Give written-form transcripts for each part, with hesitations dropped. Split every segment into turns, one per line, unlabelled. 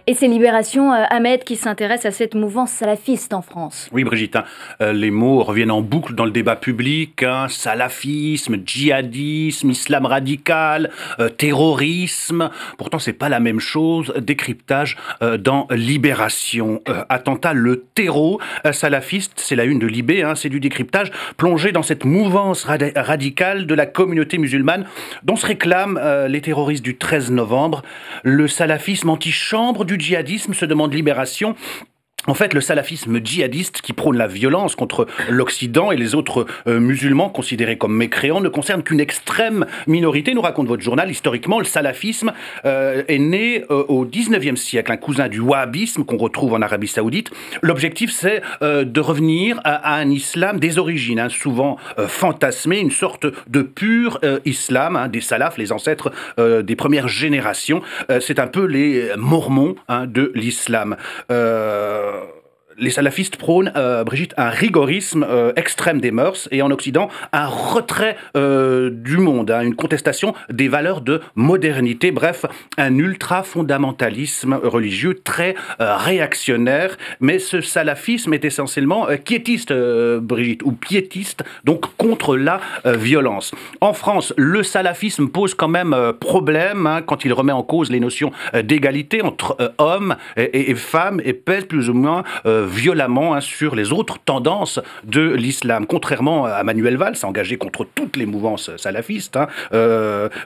Et c'est Libération, Ahmed, qui s'intéresse à cette mouvance salafiste en France.
Oui, Brigitte, les mots reviennent en boucle dans le débat public. Salafisme, djihadisme, islam radical, terrorisme. Pourtant, c'est pas la même chose. Décryptage dans Libération. Attentat, le terreau salafiste, c'est la une de Libé, c'est du décryptage plongé dans cette mouvance radicale de la communauté musulmane dont se réclament les terroristes du 13 novembre. Le salafisme antichambre du djihadisme, se demande Libération. En fait, le salafisme djihadiste qui prône la violence contre l'Occident et les autres musulmans considérés comme mécréants ne concerne qu'une extrême minorité, nous raconte votre journal. Historiquement, le salafisme est né au 19e siècle, un cousin du wahhabisme qu'on retrouve en Arabie Saoudite. L'objectif, c'est de revenir à un islam des origines, souvent fantasmé, une sorte de pur islam, des salafs, les ancêtres des premières générations. C'est un peu les mormons de l'islam. Les salafistes prônent, Brigitte, un rigorisme extrême des mœurs et en Occident, un retrait du monde, une contestation des valeurs de modernité, bref, un ultra-fondamentalisme religieux très réactionnaire. Mais ce salafisme est essentiellement quiétiste, Brigitte, ou piétiste, donc contre la violence. En France, le salafisme pose quand même problème quand il remet en cause les notions d'égalité entre hommes et femmes et pèse plus ou moins violemment sur les autres tendances de l'islam. Contrairement à Manuel Valls, engagé contre toutes les mouvances salafistes,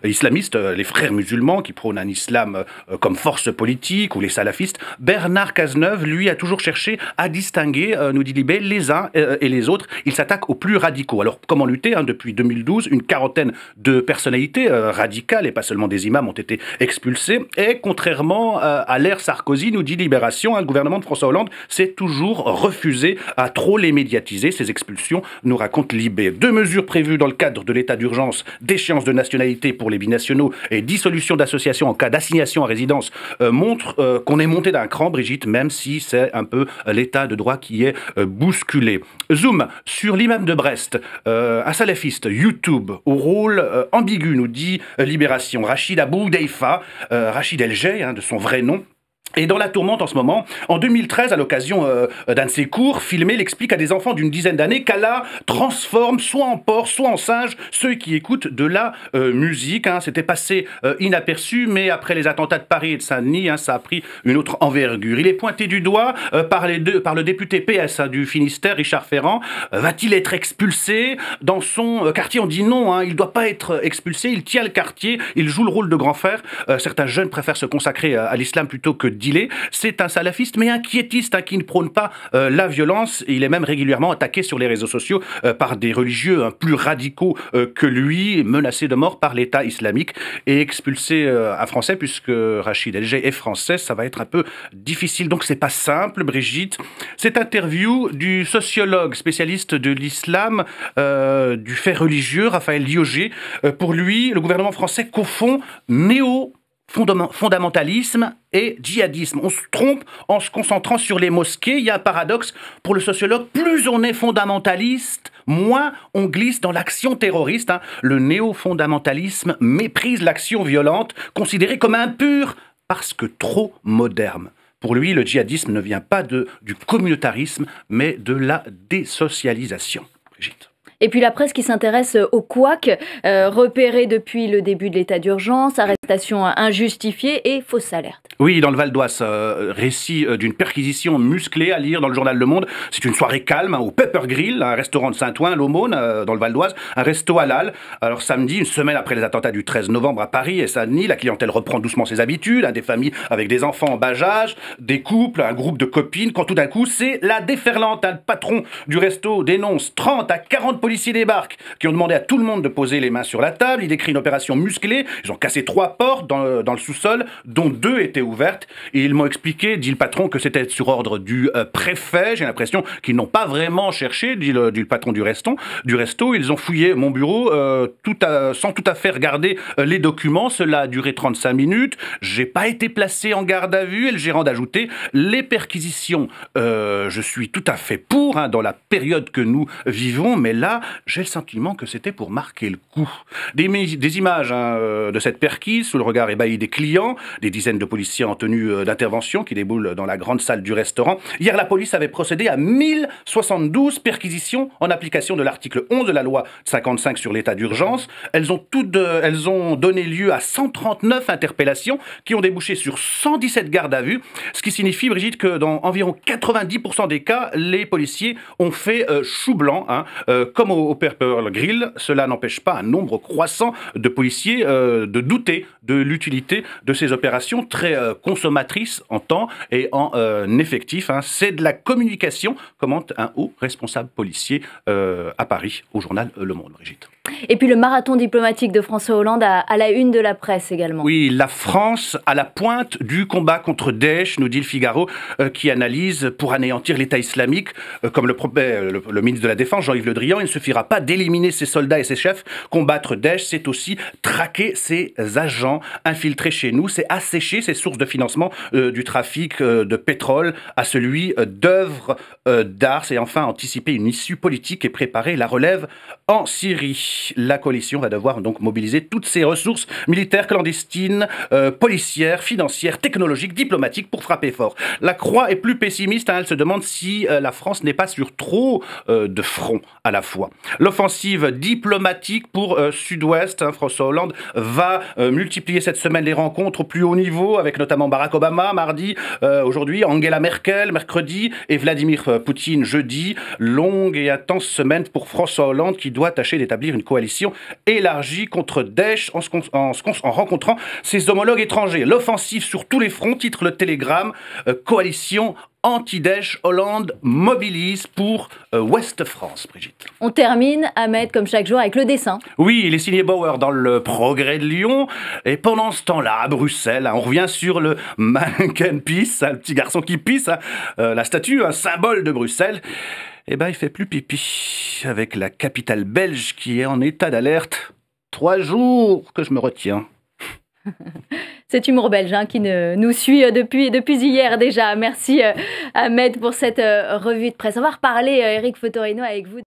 islamistes, les frères musulmans qui prônent un islam comme force politique, ou les salafistes, Bernard Cazeneuve, lui, a toujours cherché à distinguer, nous dit Libé, les uns et les autres. Il s'attaque aux plus radicaux. Alors, comment lutter Depuis 2012, une quarantaine de personnalités radicales, et pas seulement des imams, ont été expulsées. Et contrairement à l'ère Sarkozy, nous dit Libération, le gouvernement de François Hollande s'est toujours refusé à trop les médiatiser. Ces expulsions, nous raconte Libé. 2 mesures prévues dans le cadre de l'état d'urgence, d'échéance de nationalité pour les binationaux et dissolution d'associations en cas d'assignation à résidence, montrent qu'on est monté d'un cran, Brigitte, même si c'est un peu l'état de droit qui est bousculé. Zoom sur l'imam de Brest, un salafiste, YouTube, au rôle ambigu, nous dit Libération. Rachid Abou Deifa, Rachid El Jay, de son vrai nom, et dans la tourmente en ce moment. En 2013, à l'occasion d'un de ses cours, filmé, il explique à des enfants d'une dizaine d'années qu'Allah transforme soit en porc, soit en singe ceux qui écoutent de la musique. C'était passé inaperçu, mais après les attentats de Paris et de Saint-Denis, ça a pris une autre envergure. Il est pointé du doigt par le député PS du Finistère, Richard Ferrand. Va-t-il être expulsé? Dans son quartier, on dit non, il ne doit pas être expulsé. Il tient le quartier, il joue le rôle de grand frère. Certains jeunes préfèrent se consacrer à l'islam plutôt que dealer. C'est un salafiste, mais un quiétiste qui ne prône pas la violence. Il est même régulièrement attaqué sur les réseaux sociaux par des religieux plus radicaux que lui, menacé de mort par l'État islamique et expulsé à Français, puisque Rachid El Jay est français. Ça va être un peu difficile. Donc c'est pas simple, Brigitte. Cette interview du sociologue spécialiste de l'islam, du fait religieux, Raphaël Liogé. Pour lui, le gouvernement français confond fondamentalisme et djihadisme. On se trompe en se concentrant sur les mosquées. Il y a un paradoxe pour le sociologue. Plus on est fondamentaliste, moins on glisse dans l'action terroriste. Le néo-fondamentalisme méprise l'action violente, considérée comme impure parce que trop moderne. Pour lui, le djihadisme ne vient pas du communautarisme, mais de la désocialisation. Brigitte.
Et puis la presse qui s'intéresse au couac, repéré depuis le début de l'état d'urgence, arrestation injustifiée et fausse alerte.
Oui, dans le Val d'Oise, récit d'une perquisition musclée à lire dans le journal Le Monde. C'est une soirée calme au Pepper Grill, un restaurant de Saint-Ouen, l'Aumône, dans le Val d'Oise, un resto halal. Alors samedi, une semaine après les attentats du 13 novembre à Paris et Saint-Denis, la clientèle reprend doucement ses habitudes, des familles avec des enfants en bas âge, des couples, un groupe de copines, quand tout d'un coup, c'est la déferlante. Le patron du resto dénonce 30 à 40 policiers débarquent, qui ont demandé à tout le monde de poser les mains sur la table. Il décrit une opération musclée. Ils ont cassé 3 portes dans le sous-sol, dont 2 étaient ouvertes. Et ils m'ont expliqué, dit le patron, que c'était sur ordre du préfet. J'ai l'impression qu'ils n'ont pas vraiment cherché, dit le patron du resto. Ils ont fouillé mon bureau sans tout à fait regarder les documents. Cela a duré 35 minutes. J'ai pas été placé en garde à vue. Et le gérant d'ajouter, les perquisitions, je suis tout à fait pour, dans la période que nous vivons, mais là, là, j'ai le sentiment que c'était pour marquer le coup. Des images de cette perquise sous le regard ébahi des clients, des dizaines de policiers en tenue d'intervention qui déboulent dans la grande salle du restaurant. Hier, la police avait procédé à 1072 perquisitions en application de l'article 11 de la loi 55 sur l'état d'urgence. Elles ont donné lieu à 139 interpellations qui ont débouché sur 117 gardes à vue, ce qui signifie, Brigitte, que dans environ 90% des cas, les policiers ont fait chou blanc, comme au Pepper Grill. Cela n'empêche pas un nombre croissant de policiers de douter de l'utilité de ces opérations très consommatrices en temps et en effectif. C'est de la communication, commente un haut responsable policier à Paris, au journal Le Monde, Brigitte.
Et puis le marathon diplomatique de François Hollande à la une de la presse également.
Oui, la France à la pointe du combat contre Daesh, nous dit le Figaro, qui analyse pour anéantir l'État islamique, comme le promet le ministre de la Défense, Jean-Yves Le Drian, il ne suffira pas d'éliminer ses soldats et ses chefs. Combattre Daesh, c'est aussi traquer ses agents infiltrés chez nous, c'est assécher ses sources de financement du trafic de pétrole à celui d'œuvres d'art, c'est enfin anticiper une issue politique et préparer la relève en Syrie. La coalition va devoir donc mobiliser toutes ses ressources militaires, clandestines, policières, financières, technologiques, diplomatiques pour frapper fort. La Croix est plus pessimiste, elle se demande si la France n'est pas sur trop de fronts à la fois. L'offensive diplomatique pour Sud-Ouest, François Hollande va multiplier cette semaine les rencontres au plus haut niveau, avec notamment Barack Obama mardi, aujourd'hui Angela Merkel mercredi et Vladimir Poutine jeudi. Longue et intense semaine pour François Hollande qui doit tâcher d'établir une coalition élargie contre Daesh en rencontrant ses homologues étrangers. L'offensive sur tous les fronts, titre le Télégramme, coalition anti-Daesh, Hollande mobilise pour Ouest France, Brigitte.
On termine, Ahmed, comme chaque jour, avec le dessin.
Oui, il est signé Bauer dans le Progrès de Lyon. Et pendant ce temps-là, à Bruxelles, on revient sur le mannequin pisse, le petit garçon qui pisse, la statue, un symbole de Bruxelles. Eh ben, il fait plus pipi avec la capitale belge qui est en état d'alerte. 3 jours que je me retiens.
Cet humour belge qui nous suit depuis hier déjà. Merci Ahmed pour cette revue de presse. On va reparler, Eric Fotorino, avec vous.